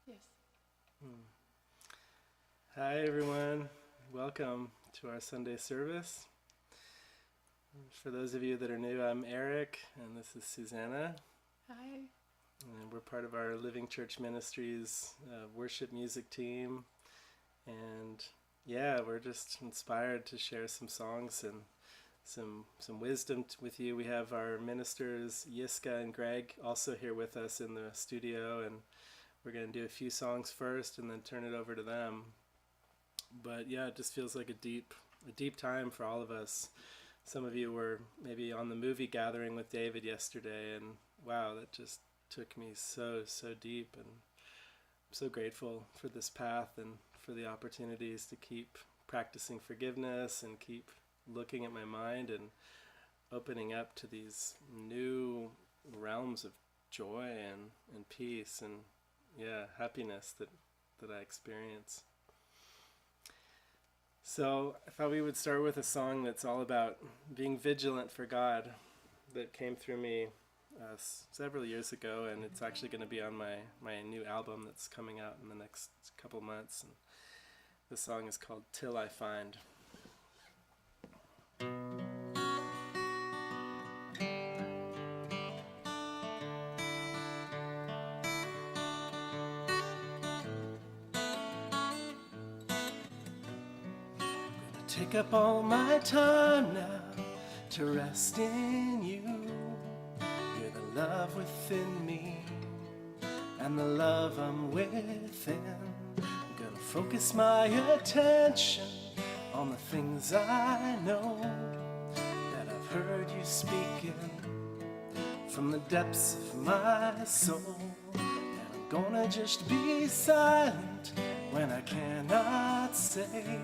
Yes. Hi everyone, welcome to our Sunday service. For those of you that are new, I'm Eric and this is Susanna. Hi. And we're part of our Living Church Ministries worship music team. And yeah, we're just inspired to share some songs and some wisdom with you. We have our ministers Jiska and Greg also here with us in the studio, and we're going to do a few songs first and then turn it over to them. But yeah, it just feels like a deep time for all of us. Some of you were maybe on the movie gathering with David yesterday, and wow, that just took me so deep, and I'm so grateful for this path and for the opportunities to keep practicing forgiveness and keep looking at my mind and opening up to these new realms of joy and peace and happiness that I experience. So I thought we would start with a song that's all about being vigilant for God, that came through me several years ago, and it's actually going to be on my new album that's coming out in the next couple months. And the song is called Till I Find. Take up all my time now to rest in you. You're the love within me and the love I'm within. I'm gonna focus my attention on the things I know that I've heard you speaking from the depths of my soul. And I'm gonna just be silent when I cannot say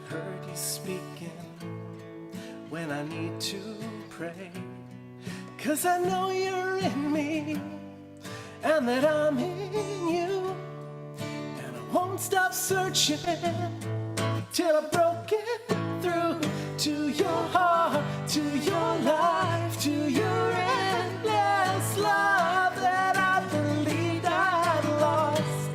heard you speaking when I need to pray. 'Cause I know you're in me and that I'm in you, and I won't stop searching till I've broken through to your heart, to your life, to your endless love that I believed I had lost.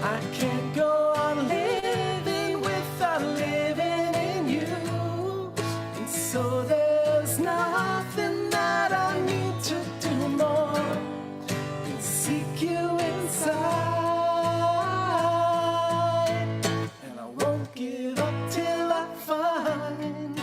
I can't go on living without living in you, and so there's nothing that I need to do more than seek you inside, and I won't give up till I find.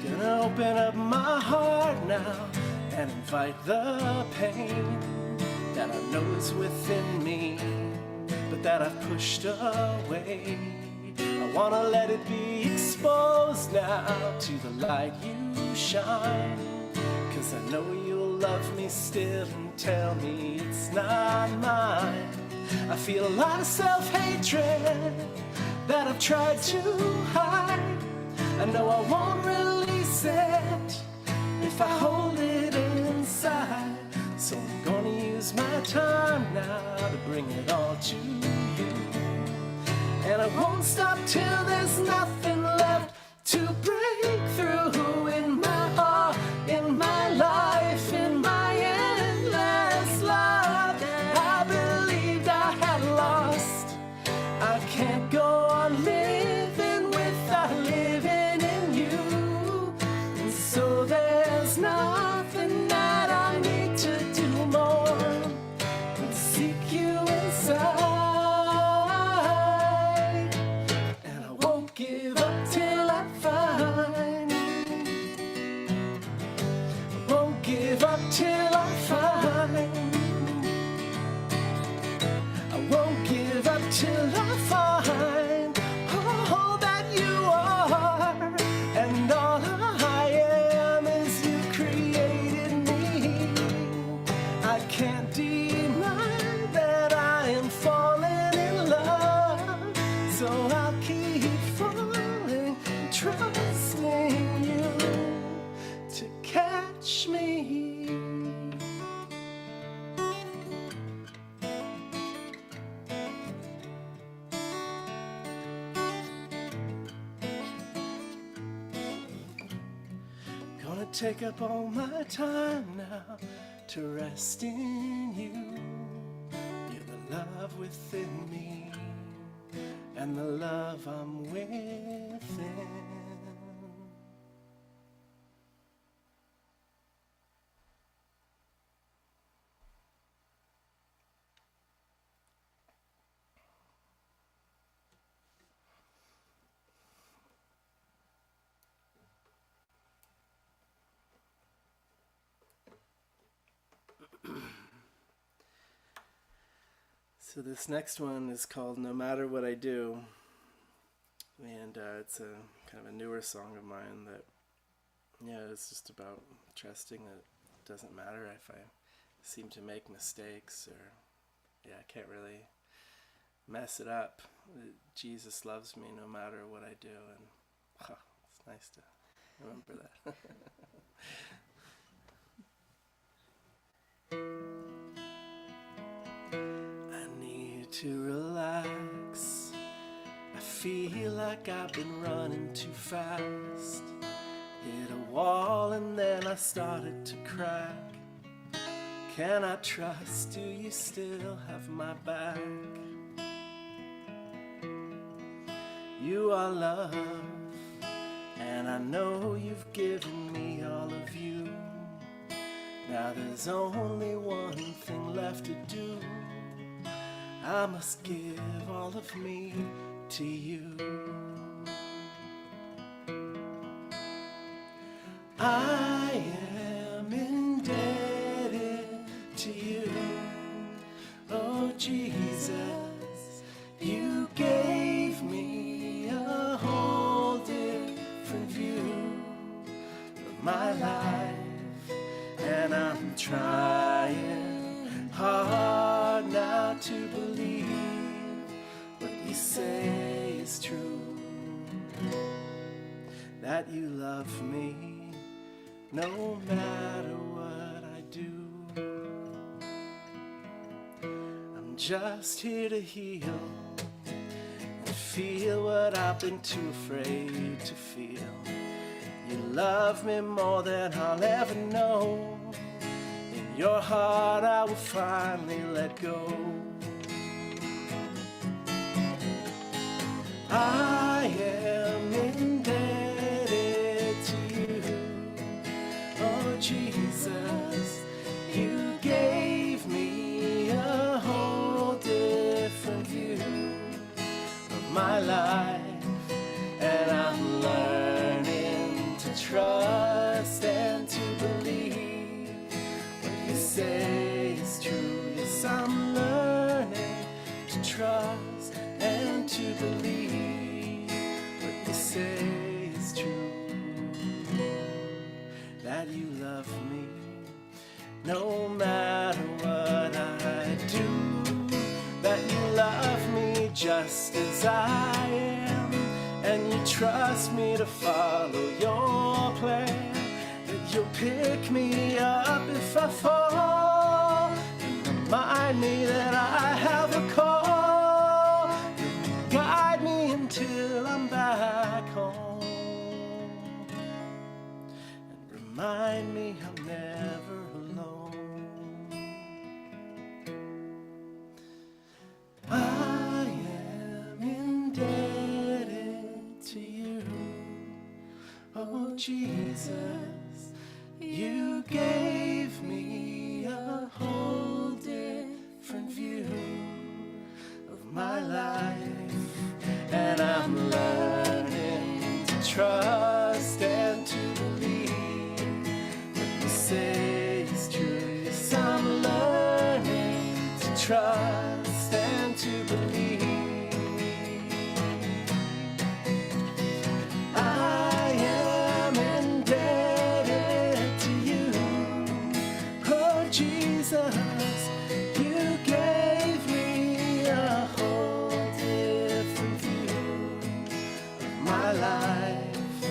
Gonna open up my heart now and invite the pain that I know is within me, but that I've pushed away. I wanna let it be exposed now to the light you shine, 'cause I know you'll love me still and tell me it's not mine. I feel a lot of self-hatred that I've tried to hide. I know I won't release it if I hold it inside. So I'm gonna use my time now to bring it all to you, and I won't stop till there's nothing left to break through in my heart, in my life, in my endless love that I believed I had lost. I can't go on living without living in you, and so there's nothing that I need to do more than seek you inside, and I won't give up till I find. I won't give up till I find. I won't give up till I find all that you are, and all I am is you created me. I can't deny that I am falling in love, so I'll keep falling and trusting you to catch me. take up all my time now to rest in you. You're the love within me and the love I'm within. So this next one is called No Matter What I Do, and it's a kind of a newer song of mine that, it's just about trusting that it doesn't matter if I seem to make mistakes or, I can't really mess it up. Jesus loves me no matter what I do, and it's nice to remember that. To relax, I feel like I've been running too fast. Hit a wall and then I started to crack. Can I trust? Do you still have my back? You are love, and I know you've given me all of you. Now there's only one thing left to do. I must give all of me to you. I am indebted to you. Oh Jesus, you gave me a whole different view of my life, and I'm trying hard now to believe what you say is true, that you love me no matter what I do. I'm just here to heal and feel what I've been too afraid to feel. You love me more than I'll ever know. In your heart I will finally let go. I am indebted to you. Oh Jesus, you gave me a whole different view of my life, and I'm learning to trust and to believe what you say is true. Yes, I'm learning to trust and to believe what you say is true, that you love me no matter what I do, that you love me just as I am, and you trust me to follow your plan, that you'll pick me up if I fall, and remind me that I have a call, and guide me until I'm back home, and remind me I'm never alone. I am indebted to you. Oh Jesus, you gave me a whole different view of my life, and I'm learning to trust and to believe what you say is true. Yes, I'm learning to trust and to believe. I am indebted to you. Oh Jesus, you gave me a whole different view of my life,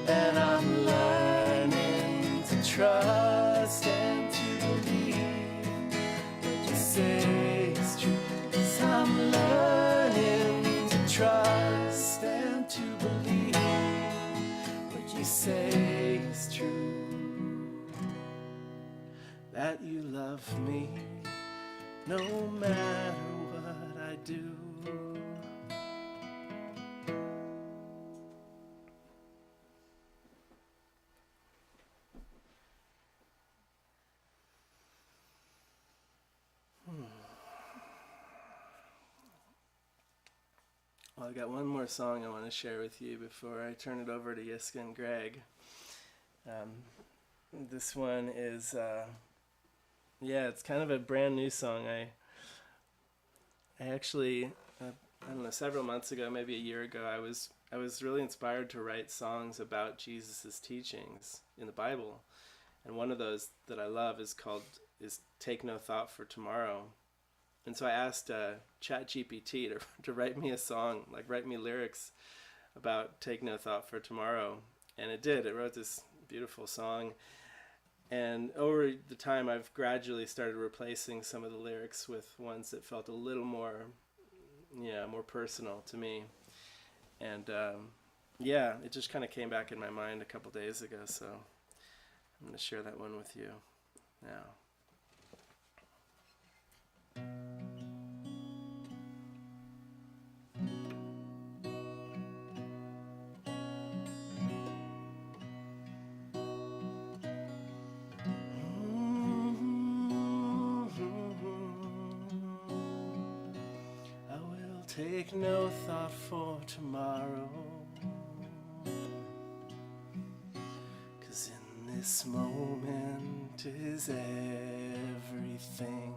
and I'm learning to trust and to believe what you say is true. Yes, I'm learning to trust and to believe what you say is true. that you love me no matter what I do. Well, I got one more song I want to share with you before I turn it over to Jiska and Greg. This one is, it's kind of a brand new song. I actually, I don't know, several months ago, maybe a year ago, I was really inspired to write songs about Jesus' teachings in the Bible. And one of those that I love is Take No Thought for Tomorrow. And so I asked ChatGPT to write me a song, write me lyrics about Take No Thought for Tomorrow. And it did. It wrote this beautiful song. And over the time, I've gradually started replacing some of the lyrics with ones that felt a little more, more personal to me. And it just kind of came back in my mind a couple days ago. So I'm going to share that one with you now. Take no thought for tomorrow, 'cause in this moment is everything.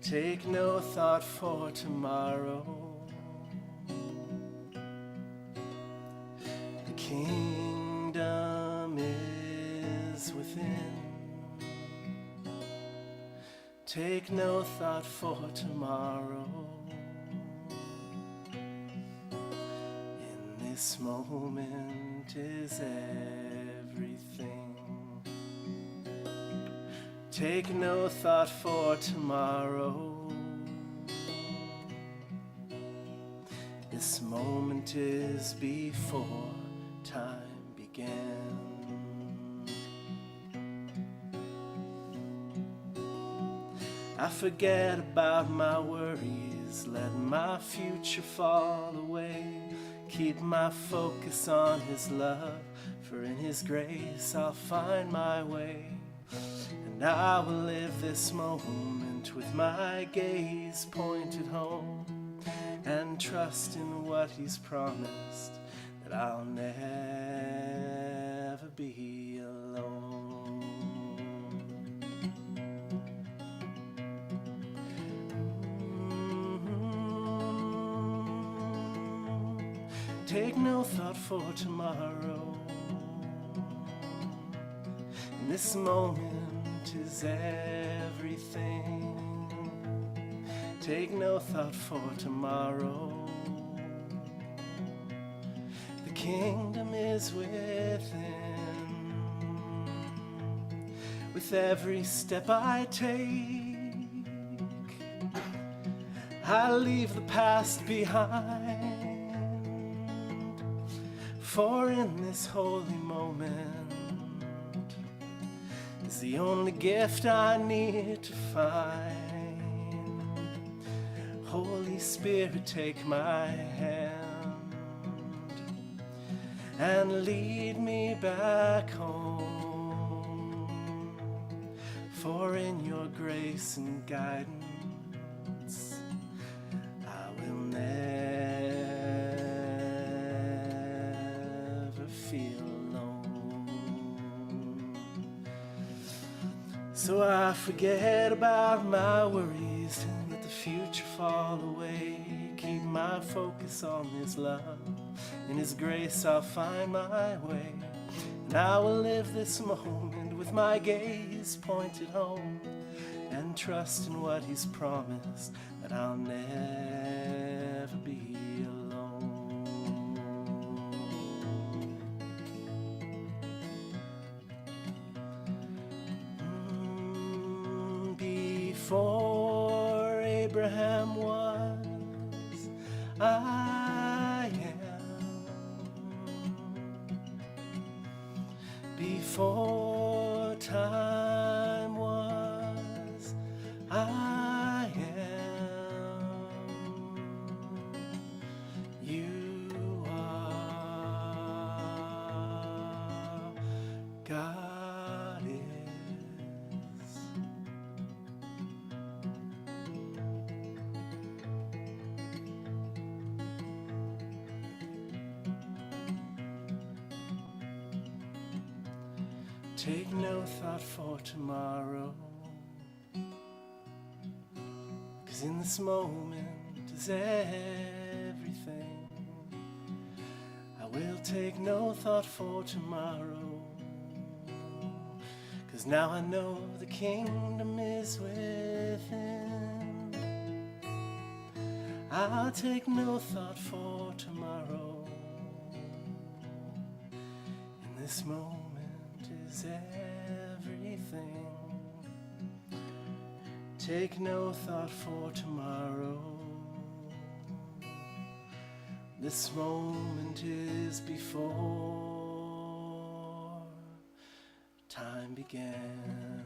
Take no thought for tomorrow. The kingdom is within. Take no thought for tomorrow. In this moment is everything. Take no thought for tomorrow. This moment is before time began. I forget about my worries, let my future fall away. Keep my focus on His love, for in His grace I'll find my way. And I will live this moment with my gaze pointed home, and trust in what He's promised, that I'll never be alone. Take no thought for tomorrow. And this moment is everything. Take no thought for tomorrow. The kingdom is within. With every step I take, I leave the past behind. For in this holy moment is the only gift I need to find. Holy Spirit, take my hand and lead me back home. For in your grace and guidance I will never feel alone. So I forget about my worries and let the future fall away. Keep my focus on His love. In His grace I'll find my way. And I will live this moment with my gaze pointed home, and trust in what He's promised, that I'll never be alone. Before Abraham was, I am. Before time take no thought for tomorrow, 'cause in this moment is everything. I will take no thought for tomorrow, 'cause now I know the kingdom is within. I'll take no thought for tomorrow. In this moment is everything. Take no thought for tomorrow. This moment is before time began.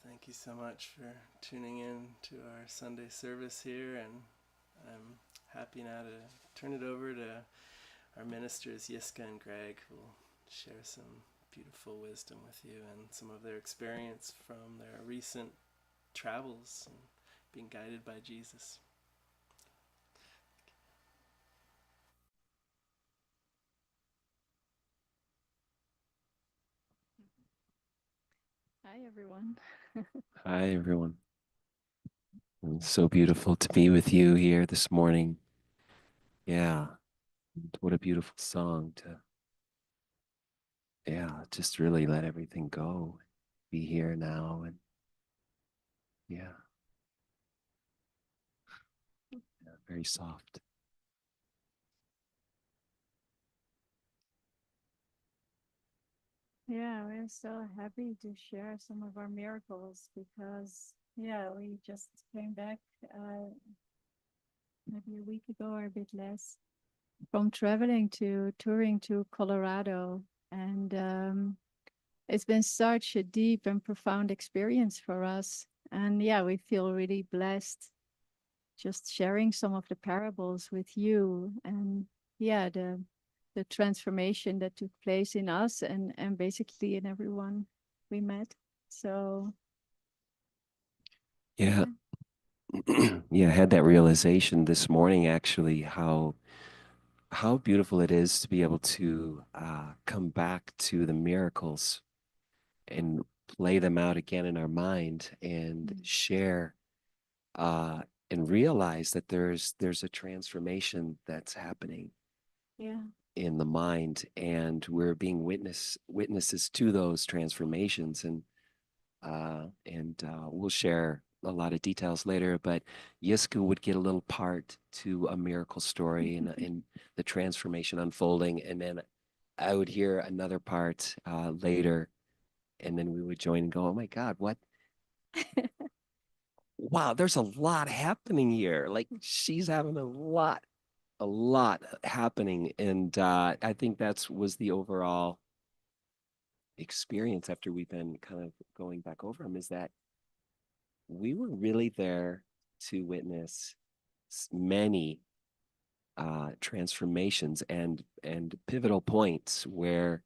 Thank you so much for tuning in to our Sunday service here, and I'm happy now to turn it over to our ministers Jiska and Greg, who will share some beautiful wisdom with you and some of their experience from their recent travels and being guided by Jesus. Hi, everyone. Hi, everyone. It's so beautiful to be with you here this morning. Yeah, what a beautiful song to, just really let everything go, be here now, and yeah, very soft. Yeah, we're so happy to share some of our miracles because, we just came back maybe a week ago or a bit less from touring to Colorado. And it's been such a deep and profound experience for us. And we feel really blessed just sharing some of the parables with you. And the transformation that took place in us and basically in everyone we met. So Yeah. Yeah, I had that realization this morning, actually, how beautiful it is to be able to come back to the miracles and play them out again in our mind and share and realize that there's a transformation that's happening in the mind, and we're being witnesses to those transformations, and we'll share a lot of details later, but Jiska would get a little part to a miracle story and the transformation unfolding, and then I would hear another part later, and then we would join and go, oh my God, what? Wow, there's a lot happening here. Like, she's having a lot happening. And I think was the overall experience after we've been kind of going back over them, is that we were really there to witness many transformations and pivotal points where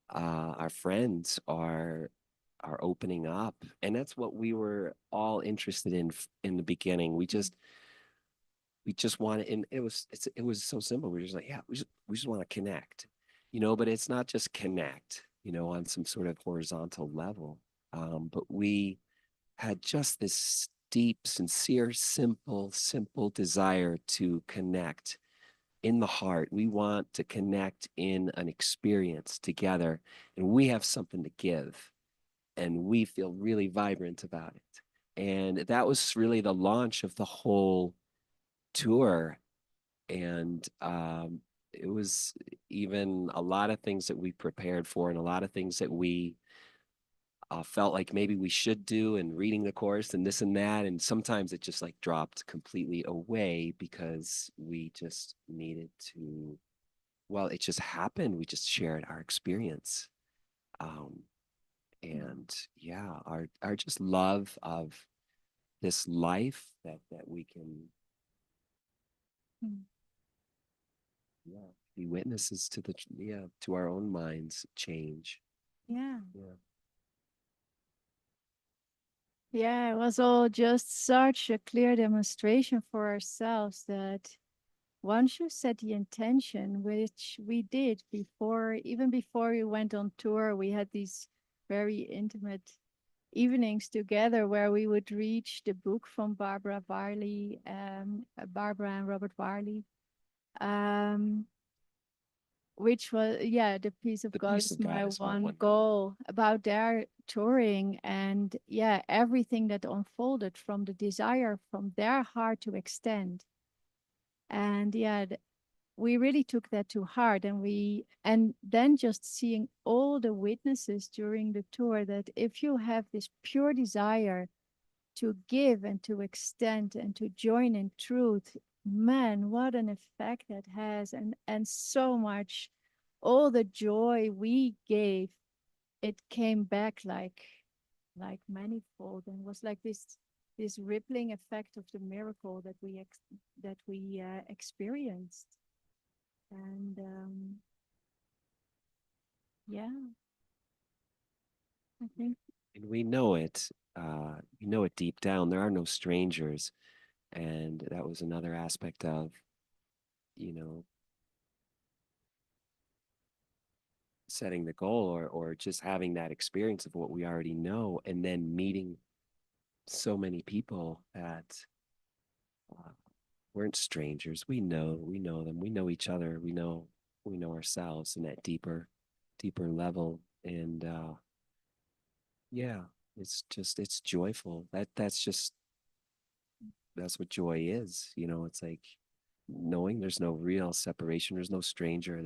our friends are opening up, and that's what we were all interested in the beginning. We just wanted, and it was so simple. We were just like, yeah, we just want to connect, but it's not just connect, on some sort of horizontal level, but we had just this deep, sincere, simple desire to connect in the heart. We want to connect in an experience together, and we have something to give, and we feel really vibrant about it. And that was really the launch of the whole tour. And it was even a lot of things that we prepared for, and a lot of things that we felt like maybe we should do, and reading the course and this and that. And sometimes it just like dropped completely away because we just needed to, well, it just happened. We just shared our experience. and yeah, our just love of this life that we can, Mm. yeah, be witnesses to the, yeah, to our own minds change. Yeah. Yeah. Yeah, it was all just such a clear demonstration for ourselves that once you set the intention, which we did before, even before we went on tour, we had these very intimate evenings together where we would reach the book from Barbara and Robert Varley, um, which was, yeah, the peace of The God peace is of God my is my one one goal. goal, about their touring, and yeah, everything that unfolded from the desire from their heart to extend. And yeah, we really took that to heart, and then just seeing all the witnesses during the tour, that if you have this pure desire to give and to extend and to join in truth, man, what an effect that has. And so much, all the joy we gave, it came back like manifold, and was like this rippling effect of the miracle that we experienced. And yeah, I think. And we know it, you know it deep down. There are no strangers. And that was another aspect of, you know, setting the goal, or just having that experience of what we already know, and then meeting so many people that uh, weren't strangers. We know them. We know each other. We know ourselves in that deeper level. And yeah, it's joyful. That's what joy is. It's like knowing there's no real separation. There's no stranger.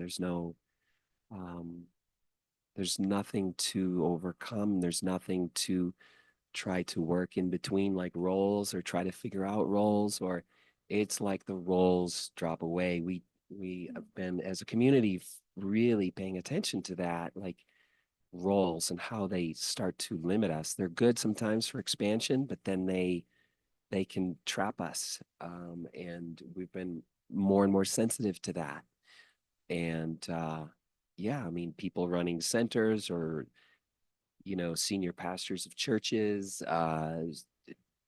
Um, there's nothing to overcome. There's nothing to try to work in between, like roles, or try to figure out roles, or it's like the roles drop away. We have been, as a community, really paying attention to that, like roles and how they start to limit us. They're good sometimes for expansion, but then they can trap us. And we've been more and more sensitive to that. And yeah, I mean, people running centers, or senior pastors of churches,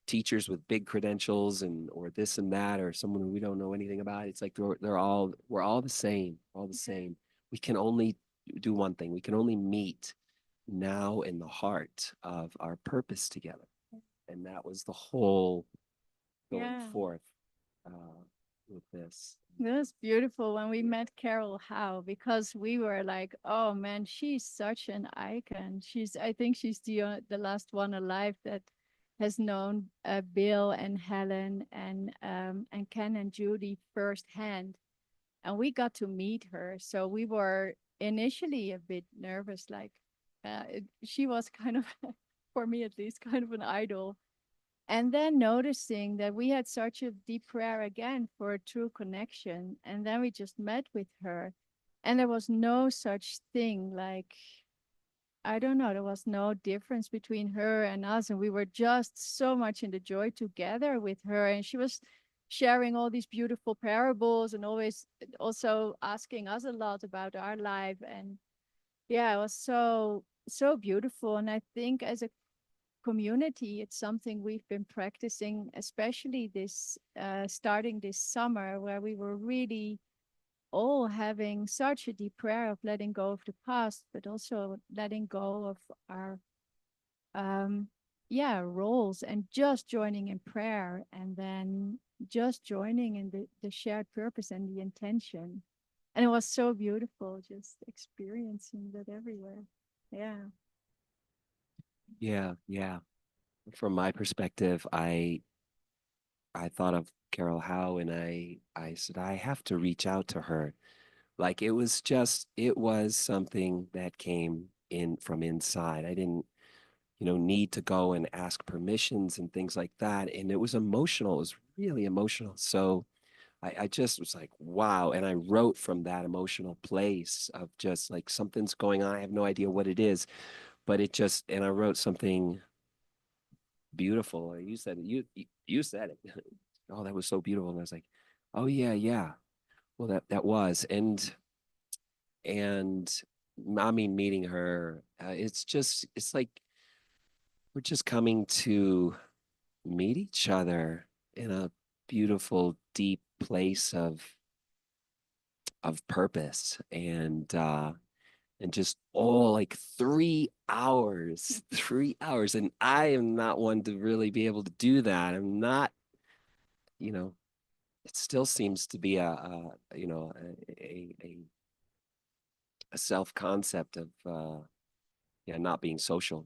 teachers with big credentials, and or this and that, or someone who we don't know anything about. It's like we're all the same, all the same. We can only do one thing. We can only meet now in the heart of our purpose together. And that was the whole going Yeah, forth with this. it was beautiful when we met Carol Howe, because we were like, oh man, she's such an icon. I think she's the last one alive that has known Bill and Helen and Ken and Judy firsthand, and we got to meet her. So we were initially a bit nervous, like she was kind of, for me at least, kind of an idol. And then noticing that we had such a deep prayer again for a true connection. And then we just met with her. And there was no such thing like, I don't know, there was no difference between her and us. And we were just so much in the joy together with her. And she was sharing all these beautiful parables, and always also asking us a lot about our life. And yeah, it was so beautiful. And I think as a community, it's something we've been practicing, especially this starting this summer, where we were really all having such a deep prayer of letting go of the past, but also letting go of our um roles, and just joining in prayer, and then just joining in the shared purpose and the intention. And it was so beautiful just experiencing that everywhere. Yeah. Yeah, yeah. From my perspective, I thought of Carol Howe, and I said I have to reach out to her. Like it was something that came in from inside. I didn't, need to go and ask permissions and things like that. And it was emotional. It was really emotional. So I just was like, wow. And I wrote from that emotional place of just like, something's going on. I have no idea what it is, but it just, and I wrote something beautiful. You said it, you said it. Oh, that was so beautiful. And I was like, oh yeah, yeah. Well, that was, and I mean, meeting her, it's like we're just coming to meet each other in a beautiful, deep place of purpose, and just all like 3 hours, 3 hours, and I am not one to really be able to do that. I'm not, you know, it still seems to be a self concept of yeah, not being social.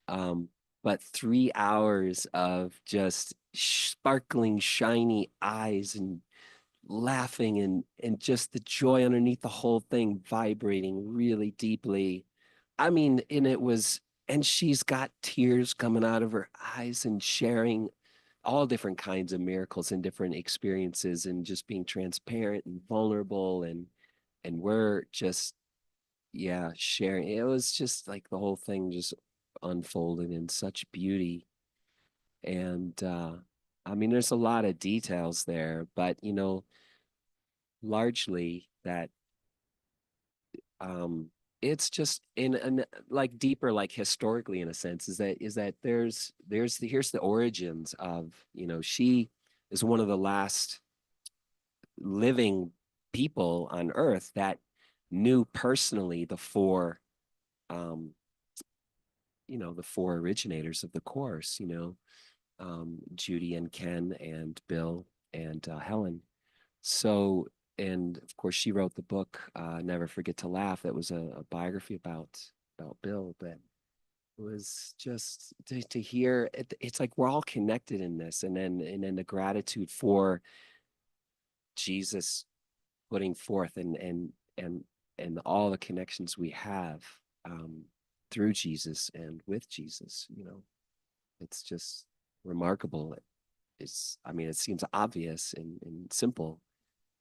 Um, but 3 hours of just sparkling, shiny eyes and laughing, and just the joy underneath the whole thing vibrating really deeply. I mean, and it was, and she's got tears coming out of her eyes and sharing all different kinds of miracles and different experiences and just being transparent and vulnerable, and we're just, yeah, sharing. It was just like the whole thing just unfolded in such beauty. And I mean, there's a lot of details there, but largely that um it's just in an like deeper, like historically, in a sense, is that here's the origins of, she is one of the last living people on earth that knew personally um the four originators of the course, Judy and Ken and Bill and Helen. So, and of course, she wrote the book "Never Forget to Laugh." That was a biography about Bill. But it was just to hear it, it's like we're all connected in this, and then the gratitude for Jesus putting forth, and all the connections we have through Jesus and with Jesus. It's just remarkable. I mean, it seems obvious and simple,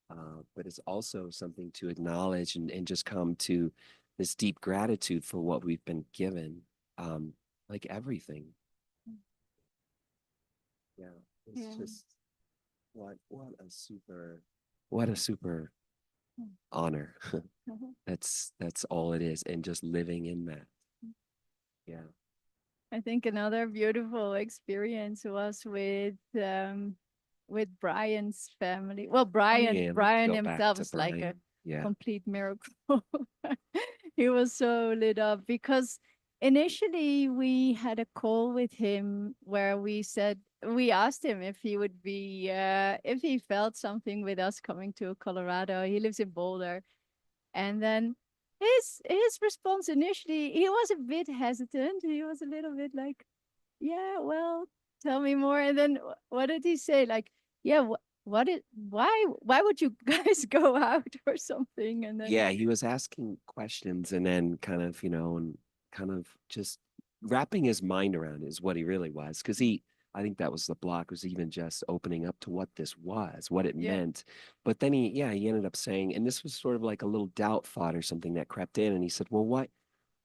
but it's also something to acknowledge, and just come to this deep gratitude for what we've been given, like everything. Yeah, it's Yeah. just what a super honor. That's all it is, and just living in that. Yeah. I think another beautiful experience was with Brian's family. Well, Oh yeah, let's Brian go back himself to is like a Brian. Yeah. complete miracle. He was so lit up because initially we had a call with him where we asked him if he would be if he felt something with us coming to Colorado. He lives in Boulder. And then his response initially, he was a bit hesitant. He was a little bit like, yeah, well, tell me more. And then what did he say? Like, yeah, why would you guys go out or something? And then Yeah, he was asking questions, and then and kind of just wrapping his mind around it is what he really was. Because I think that was the block, was even just opening up to what this was, what it yeah, meant. But then he ended up saying, and this was sort of like a little doubt thought or something that crept in. And he said, well, why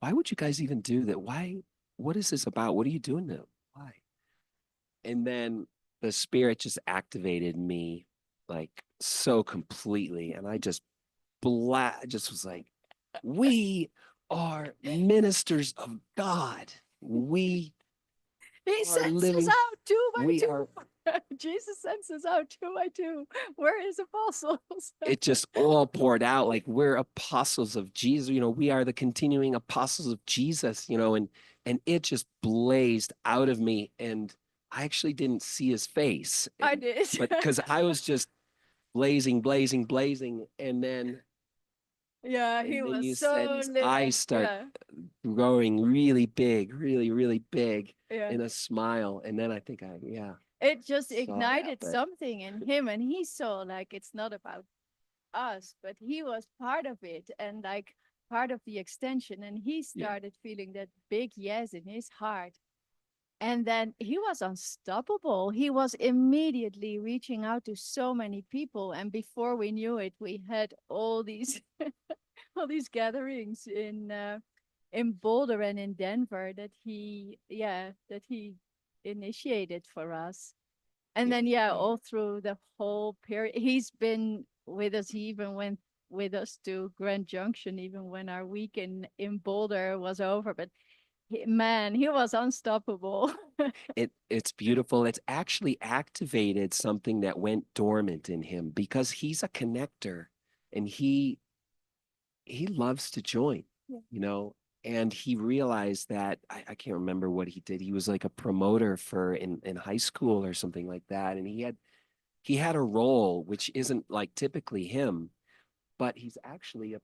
would you guys even do that? What is this about? What are you doing now? Why? And then the spirit just activated me like so completely. And I just was like, we are ministers of God. We he are sends us living, out two by we two. are, Jesus sends us out two by two. We're his apostles. it just all poured out. Like, we're apostles of Jesus. We are the continuing apostles of Jesus, and it just blazed out of me. And I actually didn't see his face, I did. but because I was just blazing, blazing, blazing. Yeah, he And then was you said so his lit up. eyes start Yeah, growing really big, really, really big yeah. in a smile. And then I think yeah, It just saw that. ignited But something in him, and he saw like it's not about us, but he was part of it and like part of the extension, and he yeah, started feeling that big yes in his heart. And then he was unstoppable. He was immediately reaching out to so many people, and before we knew it, we had all these all these gatherings in in Boulder and in Denver that he initiated for us. And then all through the whole period, he's been with us. He even went with us to Grand Junction, even when our week in Boulder was over. But man, he was unstoppable. It's beautiful. It's actually activated something that went dormant in him because he's a connector and he loves to join, Yeah. you know, and he realized that I can't remember what he did. He was like a promoter for in high school or something like that. And he had a role which isn't like typically him, but he's actually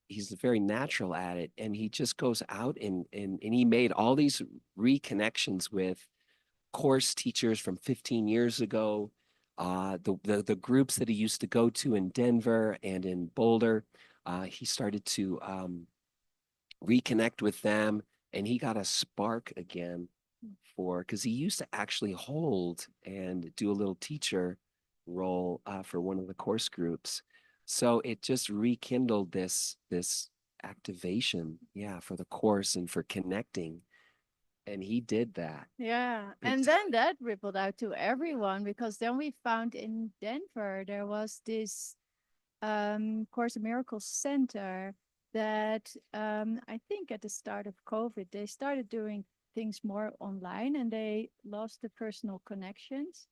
he's very natural at it. And he just goes out and he made all these reconnections with course teachers from 15 years ago, the groups that he used to go to in Denver and in Boulder. He started to reconnect with them, and he got a spark again because he used to actually hold and do a little teacher role for one of the course groups. So it just rekindled this activation, for the course and for connecting. And he did that. Yeah. Big And time. then that rippled out to everyone because then we found in Denver there was this Course in Miracles Center that I think at the start of COVID, they started doing things more online and they lost the personal connections.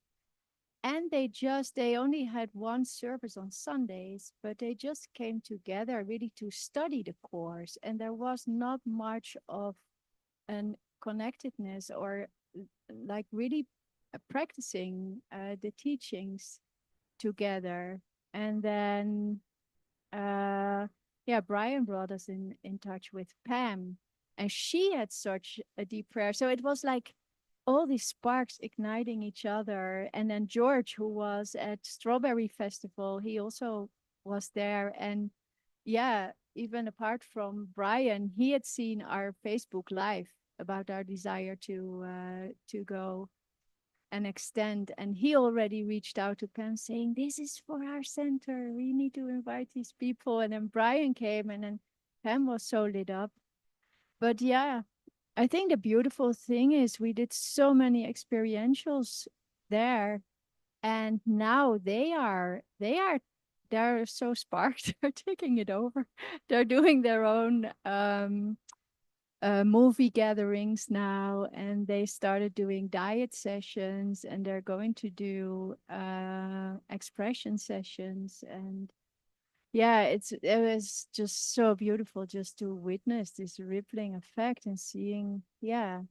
And they only had one service on Sundays, but they just came together really to study the course. And there was not much of an connectedness or like really practicing the teachings together. And then Brian brought us in touch with Pam, and she had such a deep prayer. So it was like all these sparks igniting each other. And then George, who was at Strawberry Festival, he also was there. And even apart from Brian, he had seen our Facebook Live about our desire to go and extend. And he already reached out to Pam saying, this is for our center. We need to invite these people. And then Brian came and then Pam was so lit up. But I think the beautiful thing is we did so many experientials there. And now they're so sparked. They're taking it over. They're doing their own movie gatherings now, and they started doing diet sessions, and they're going to do expression sessions. And it was just so beautiful just to witness this rippling effect and seeing Yeah,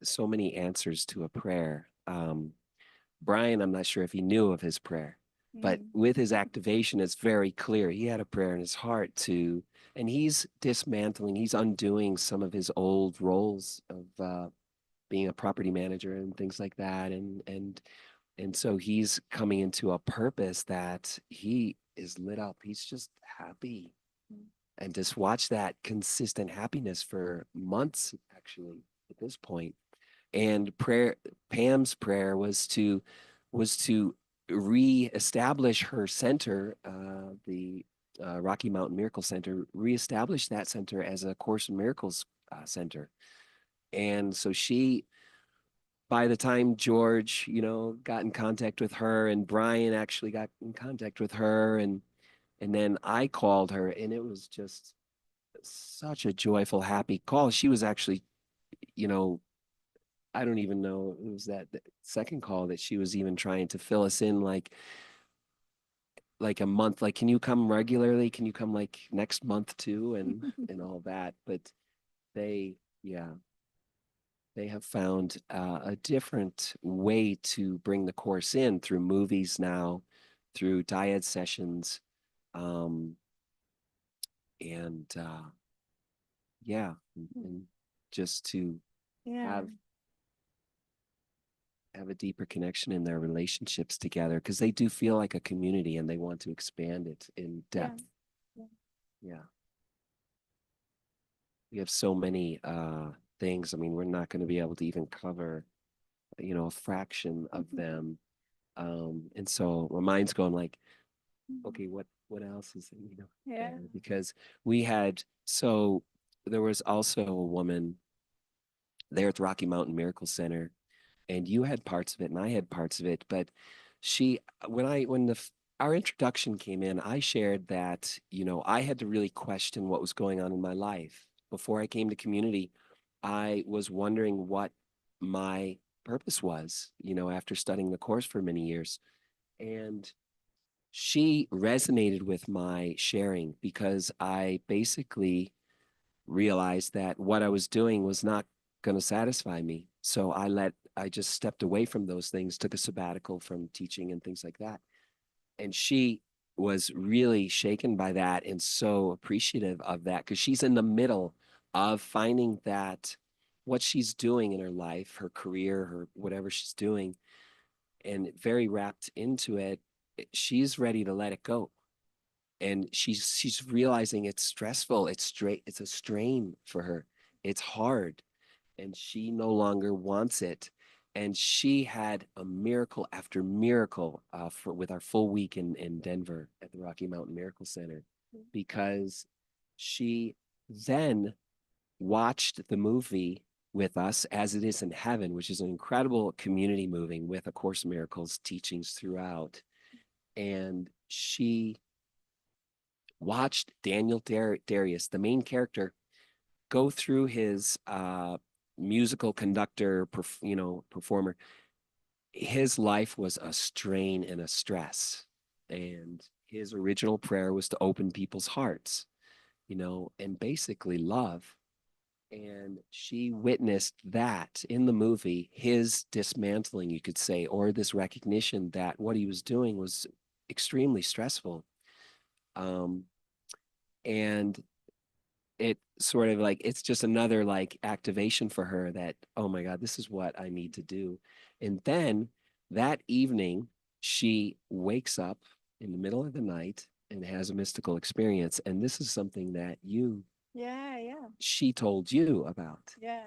so many answers to a prayer. Brian, I'm not sure if he knew of his prayer, but with his activation, it's very clear. He had a prayer in his heart too, and he's dismantling, he's undoing some of his old roles of being a property manager and things like that. And so he's coming into a purpose that he is lit up. He's just happy. And just watch that consistent happiness for months, actually, at this point. And Pam's prayer was to reestablish her center, the Rocky Mountain Miracle Center, reestablish that center as a Course in Miracles center. And so by the time George, got in contact with her, and Brian actually got in contact with her, and then I called her, and it was just such a joyful, happy call. She was actually, I don't even know, it was that second call that she was even trying to fill us in like a month, like, can you come regularly? Can you come like next month too? And all that. But they have found a different way to bring the course in through movies now, through diet sessions, and and just to have a deeper connection in their relationships together, because they do feel like a community and they want to expand it in depth. Yeah. We have so many things. I mean, we're not going to be able to even cover, a fraction of them. And so my mind's going like, okay, what else is, Yeah. there? Because we had, so there was also a woman there at the Rocky Mountain Miracle Center, and you had parts of it and I had parts of it, but she, when our introduction came in, I shared that, I had to really question what was going on in my life. Before I came to community, I was wondering what my purpose was, after studying the course for many years. And she resonated with my sharing because I basically realized that what I was doing was not going to satisfy me. So I just stepped away from those things, took a sabbatical from teaching and things like that. And she was really shaken by that and so appreciative of that because she's in the middle of finding that what she's doing in her life, her career, her whatever she's doing, and very wrapped into it, she's ready to let it go. And she's realizing it's stressful, it's a strain for her, it's hard, and she no longer wants it. And she had a miracle after miracle with our full week in Denver at the Rocky Mountain Miracle Center, because she then watched the movie with us, As It Is in Heaven, which is an incredible community movie with A Course in Miracles teachings throughout. And she watched Daniel Darius, the main character, go through his musical conductor, performer. His life was a strain and a stress. And his original prayer was to open people's hearts, and basically love. And she witnessed that in the movie, his dismantling, you could say, or this recognition that what he was doing was extremely stressful. Um, and it sort of like, it's just another like activation for her that, oh my God, this is what I need to do. And then that evening, she wakes up in the middle of the night and has a mystical experience. And this is something that she told you about. Yeah.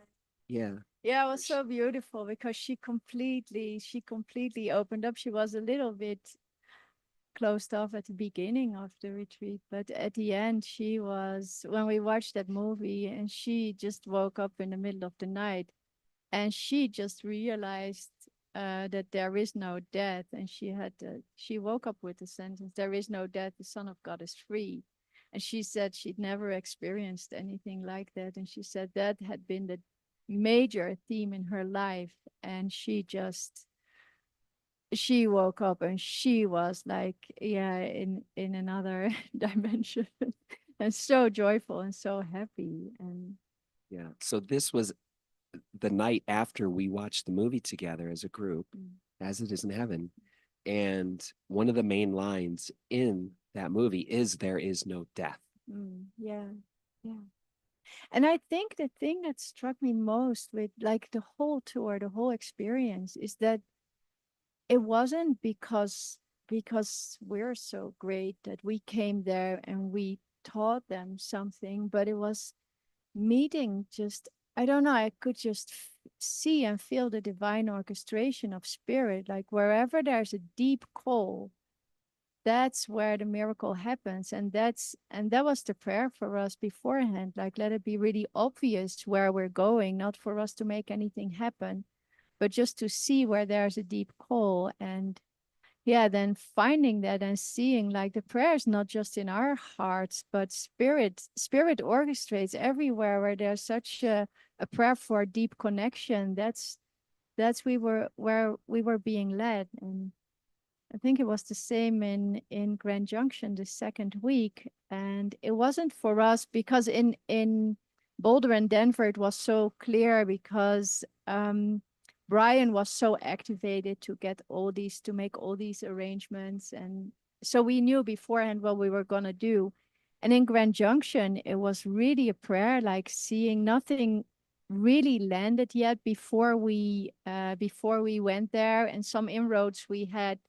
Yeah. Yeah, it was so beautiful because she completely opened up. She was a little bit closed off at the beginning of the retreat, but at the end, when we watched that movie, and she just woke up in the middle of the night, and she just realized that there is no death, and she woke up with the sentence, "There is no death. The Son of God is free." And she said she'd never experienced anything like that, and she said that had been the major theme in her life, and she woke up and she was like, yeah, in another dimension, and so joyful and so happy. And Yeah. So this was the night after we watched the movie together as a group, As It Is in Heaven. And one of the main lines in that movie is, "There is no death." yeah, yeah. And I think the thing that struck me most with like the whole tour, the whole experience, is that it wasn't because we're so great that we came there and we taught them something, but it was meeting just, I don't know, I could just see and feel the divine orchestration of spirit. Like wherever there's a deep call, that's where the miracle happens. And that was the prayer for us beforehand. Like, let it be really obvious where we're going, not for us to make anything happen, but just to see where there's a deep call. And yeah, then finding that and seeing like the prayer is not just in our hearts, but spirit orchestrates everywhere where there's such a prayer for deep connection. That's where we were being led. And I think it was the same in Grand Junction the second week. And it wasn't for us because in Boulder and Denver it was so clear because Brian was so activated to make all these arrangements. And so we knew beforehand what we were going to do. And in Grand Junction, it was really a prayer, like seeing nothing really landed yet before we went there. And some inroads we had,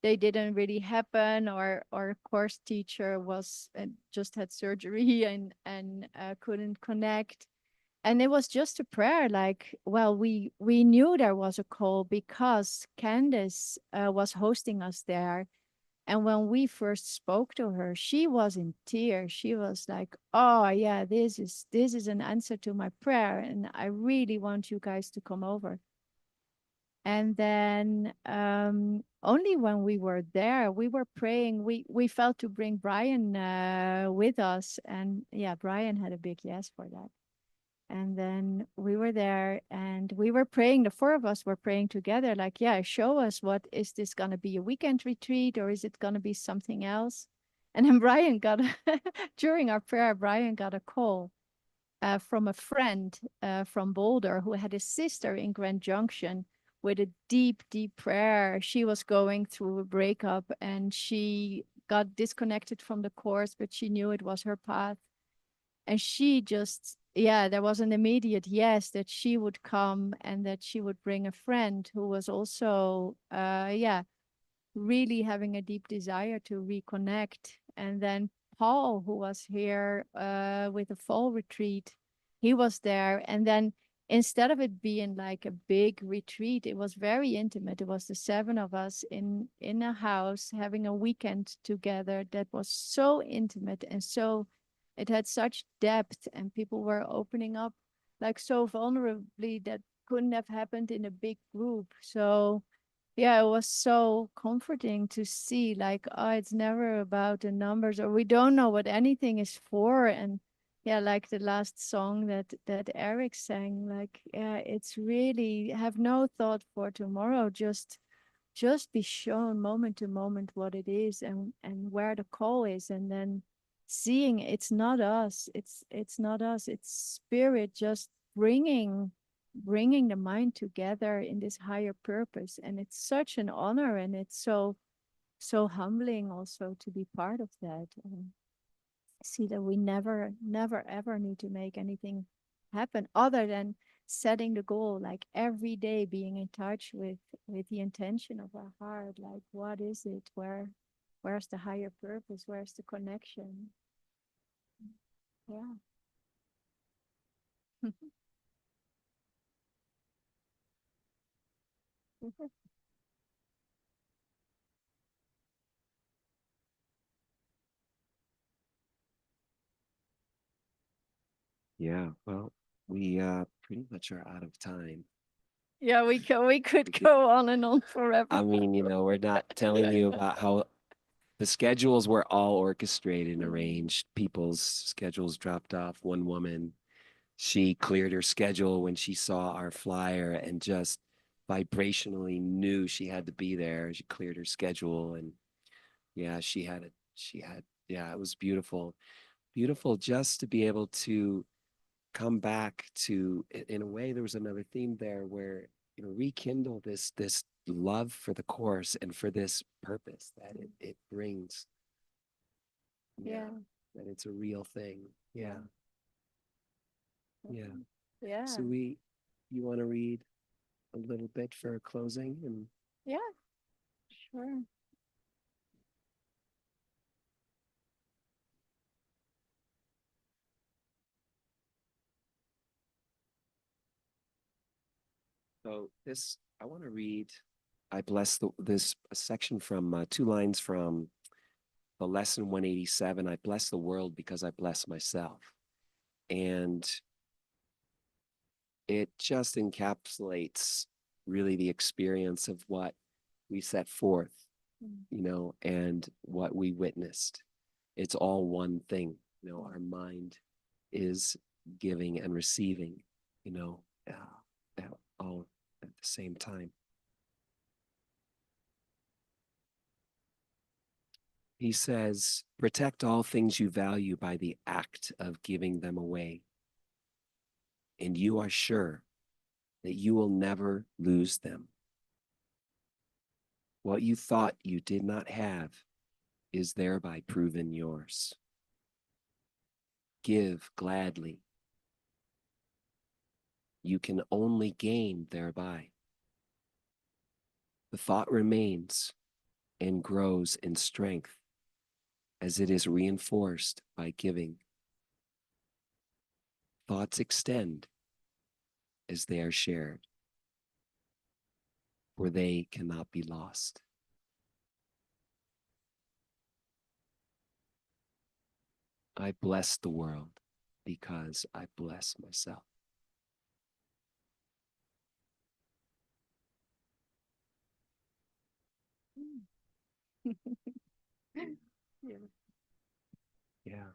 they didn't really happen. Our course teacher was just had surgery and couldn't connect. And it was just a prayer, like, well, we knew there was a call because Candace was hosting us there. And when we first spoke to her, she was in tears. She was like, "Oh yeah, this is an answer to my prayer, and I really want you guys to come over." And then only when we were there, we were praying. We felt to bring Brian with us, and yeah, Brian had a big yes for that. And then we were there and we were praying. The four of us were praying together, like, yeah, show us, what is this going to be, a weekend retreat or is it going to be something else? And then Brian got, during our prayer, Brian got a call from a friend from Boulder who had a sister in Grand Junction with a deep, deep prayer. She was going through a breakup and she got disconnected from the course, but she knew it was her path. And she just, yeah, there was an immediate yes that she would come and that she would bring a friend who was also, yeah, really having a deep desire to reconnect. And then Paul, who was here with the fall retreat, he was there. And then instead of it being like a big retreat, it was very intimate. It was the seven of us in a house having a weekend together that was so intimate and so it had such depth, and people were opening up like so vulnerably that couldn't have happened in a big group. So yeah, it was so comforting to see, like, oh, it's never about the numbers, or we don't know what anything is for. And yeah, like the last song that Eric sang, like, yeah, it's really have no thought for tomorrow, just be shown moment to moment what it is and where the call is, and then seeing it's not us, it's not us, it's spirit just bringing the mind together in this higher purpose. And it's such an honor, and it's so humbling also to be part of that. See that we never ever need to make anything happen other than setting the goal, like every day being in touch with the intention of our heart, like what is it, where's the higher purpose, where's the connection. Yeah. Yeah, well, we pretty much are out of time. Yeah, we could go on and on forever. I mean, we're not telling you about how the schedules were all orchestrated and arranged. People's schedules dropped off. One woman, she cleared her schedule when she saw our flyer and just vibrationally knew she had to be there. She cleared her schedule and yeah, yeah, it was beautiful. Beautiful just to be able to come back to, in a way, there was another theme there where, rekindle this love for the course and for this purpose that it brings. Yeah. Yeah. That it's a real thing. Yeah. Yeah. Yeah. So you want to read a little bit for closing? And Yeah, sure. so I want to read, I bless this a section from 2 lines from the lesson 187. I bless the world because I bless myself. And it just encapsulates really the experience of what we set forth, and what we witnessed. It's all one thing, our mind is giving and receiving, all at the same time. He says, protect all things you value by the act of giving them away. And you are sure that you will never lose them. What you thought you did not have is thereby proven yours. Give gladly. You can only gain thereby. The thought remains and grows in strength as it is reinforced by giving. Thoughts extend as they are shared, for they cannot be lost. I bless the world because I bless myself. Yeah. Yeah.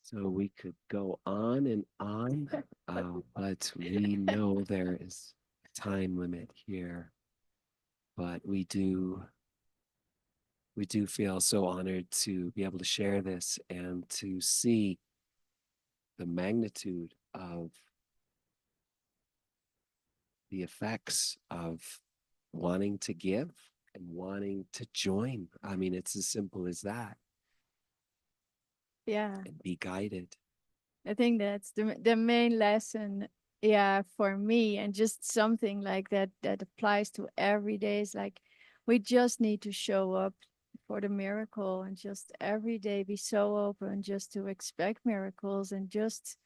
So we could go on and on, but we know there is a time limit here. But we do feel so honored to be able to share this and to see the magnitude of the effects of wanting to give and wanting to join. I mean, it's as simple as that. Yeah. And be guided. I think that's the main lesson, yeah, for me, and just something like that that applies to every day is like we just need to show up for the miracle and just every day be so open just to expect miracles and just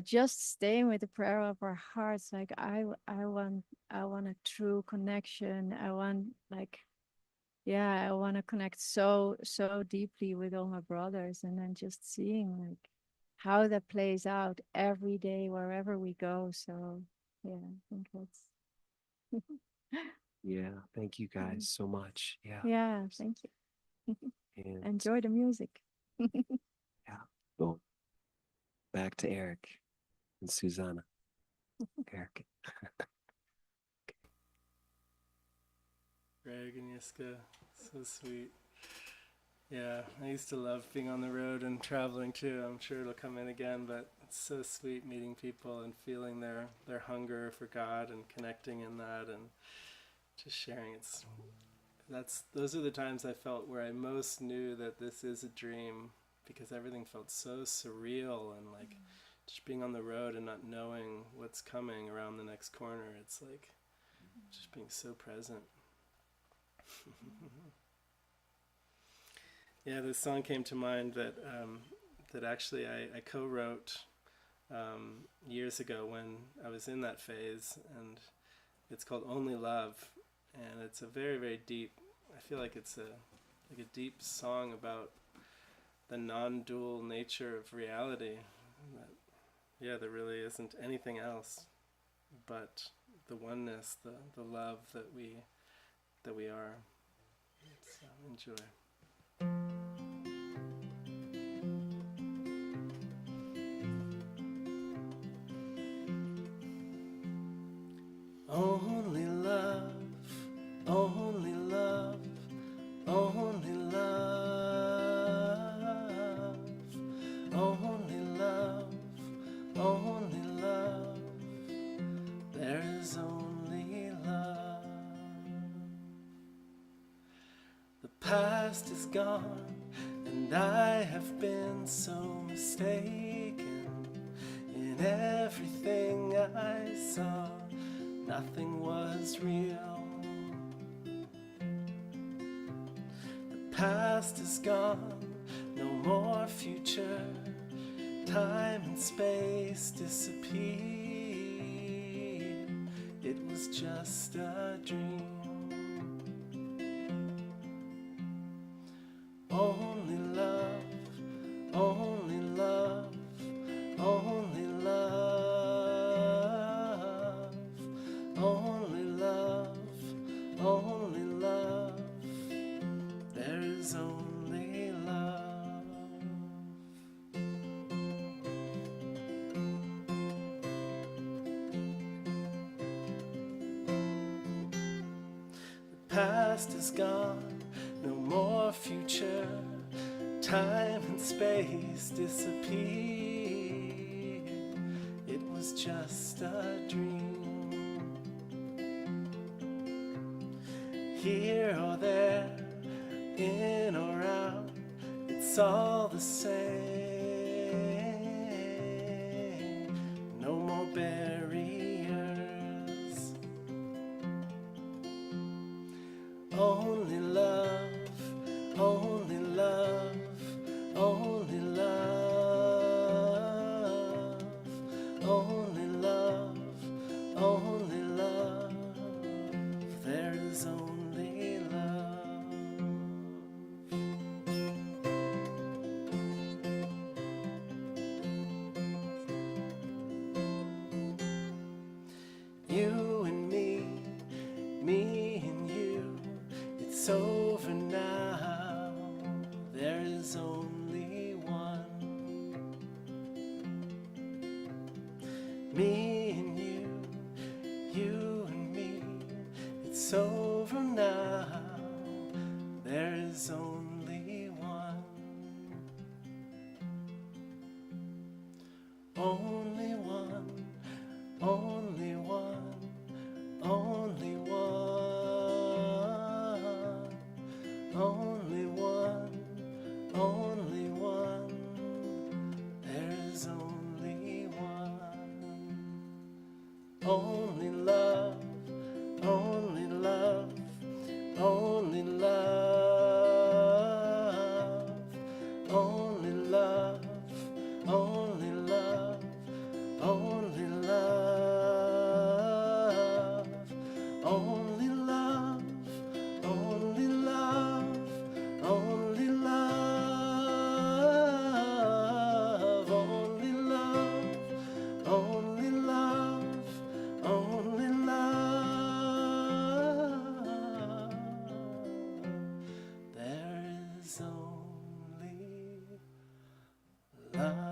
just staying with the prayer of our hearts. Like I want a true connection. I want like I want to connect so deeply with all my brothers, and then just seeing like how that plays out every day wherever we go. So I think that's Yeah. Thank you guys so much. Yeah. yeah, thank you. And Enjoy the music. yeah. Go back to Eric and Susanna. Eric. Greg and Jiska, so sweet. Yeah, I used to love being on the road and traveling too. I'm sure it'll come in again, but it's so sweet meeting people and feeling their hunger for God and connecting in that and just sharing. Those are the times I felt where I most knew that this is a dream, because everything felt so surreal and like just being on the road and not knowing what's coming around the next corner. It's like just being so present. Yeah, this song came to mind that actually I co-wrote years ago when I was in that phase, and it's called Only Love, and it's a very, very deep, I feel like it's a deep song about the non-dual nature of reality, that there really isn't anything else but the oneness, the love that we are. So enjoy. Only love, only love, only love, only love, only love. There is only love. The past is gone, and I have been so mistaken. In everything I saw, nothing was real. The past is gone, no more future. Time and space disappeared. It was just a dream. Only love, only love, only love, only love, only love. There is only love. The past is gone, no more future. Time and space disappeared. It was just a dream. Here or there, in or out, it's all the same. No more barriers. Only love, only love, only love, only love, only love. There is only Me and you, it's over now. There is only one. Me and you and me, it's over now. There is only one. Only one, only one, only one, only one, only one. There is only one. Only love, only love, only love, only love, only love, only love, only love, only love, only love, only love, only love, only love. There is only love.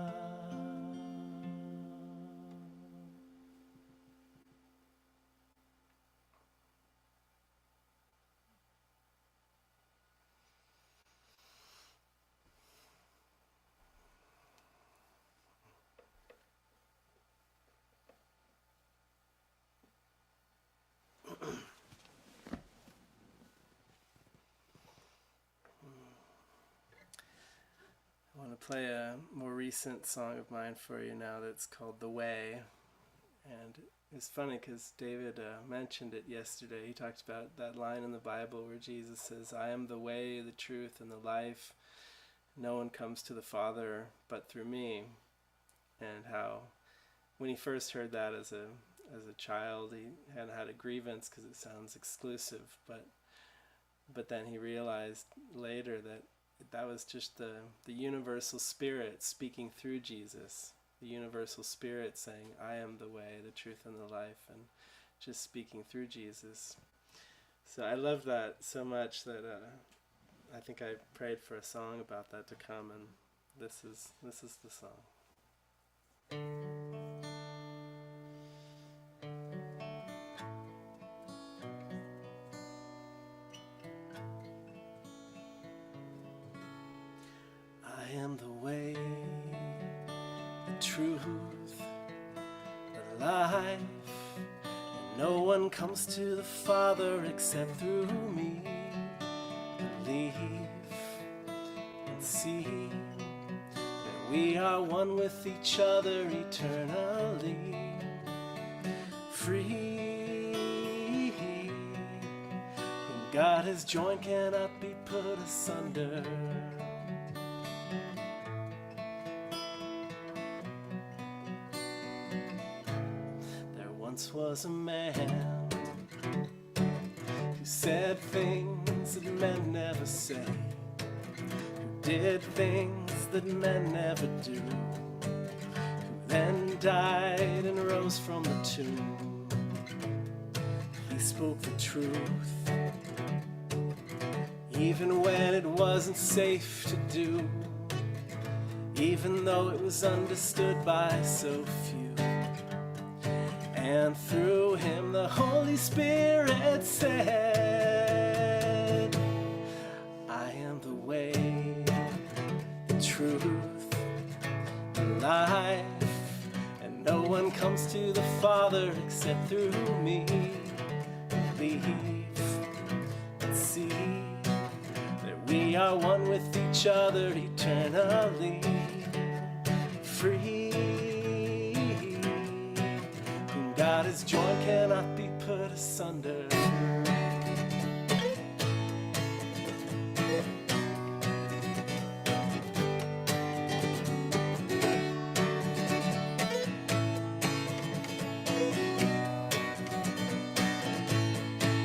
I want to play a more recent song of mine for you now that's called The Way. And it's funny because David mentioned it yesterday. He talked about that line in the Bible where Jesus says, I am the way, the truth, and the life. No one comes to the Father but through me. And how when he first heard that as a child, he had a grievance because it sounds exclusive. But then he realized later that was just the universal spirit speaking through Jesus. The universal spirit saying, I am the way, the truth, and the life, and just speaking through Jesus. So I love that so much that I think I prayed for a song about that to come, and this is the song. I am the way, the truth, the life, and no one comes to the Father except through me. Believe and see that we are one with each other eternally. Free, whom God has joined cannot be put asunder. Was a man who said things that men never say, who did things that men never do, who then died and rose from the tomb. He spoke the truth, even when it wasn't safe to do, even though it was understood by so few. And through him the Holy Spirit said, I am the way, the truth, the life, and no one comes to the Father except through me. Believe and see that we are one with each other eternally. Free, God is joined cannot be put asunder.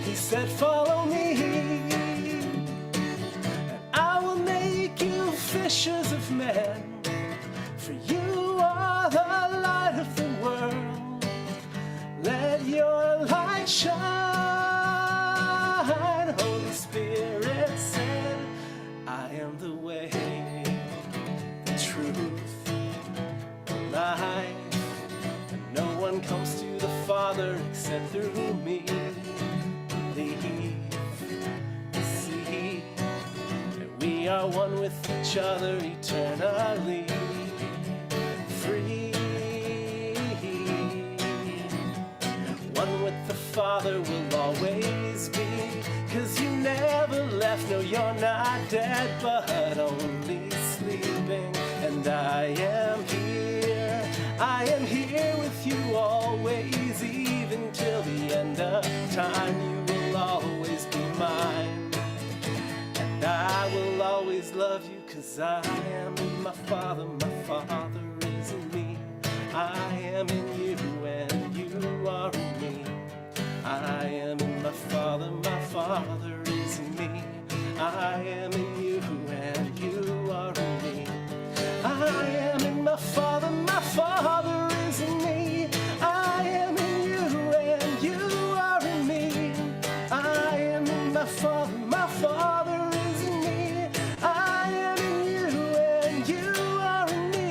He said, follow me, and I will make you fishers of men, for you are the light of the world. Let your light shine. We are one with each other eternally. Free. One with the Father will always be. 'Cause you never left, no, you're not dead, but only sleeping. And I am here with you always, even till the end of time. You will always be mine, and I will always love you, 'cause I am in my Father is in me. I am in you, and you are in me. I am in my Father is in me. I am in you, and you are in me. I am in my Father is in me. I am in you, and you are in me. I am in my Father is in me. I am in you, and you are in me.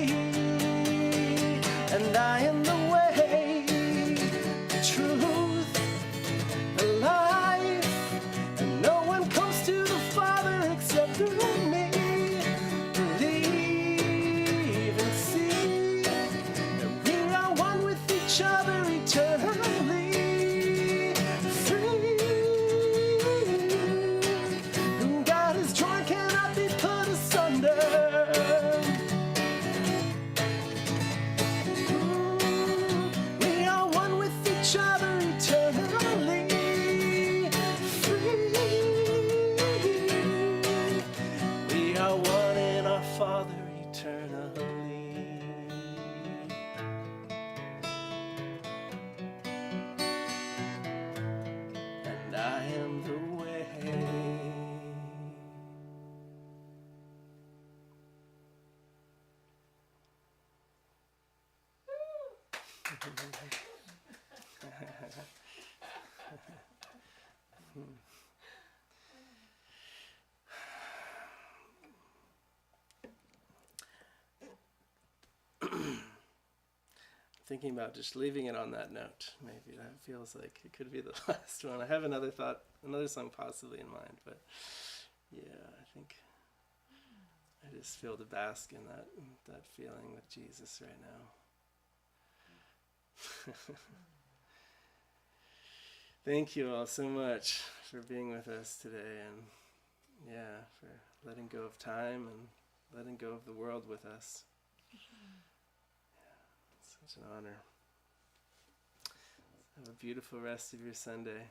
And I am the way, the truth, the life, and no one comes to the Father except through me. Believe and see that we are one with each other eternally. Free. Whom God has joined cannot be put asunder. We are one with each other eternally. Free. We are one in our Father eternally. And I am the way. Thinking about just leaving it on that note. Maybe that feels like it could be the last one. I have another song possibly in mind, but yeah, I think I just feel to bask in that feeling with Jesus right now. Thank you all so much for being with us today, and yeah, for letting go of time and letting go of the world with us. Such an honor. Have a beautiful rest of your Sunday.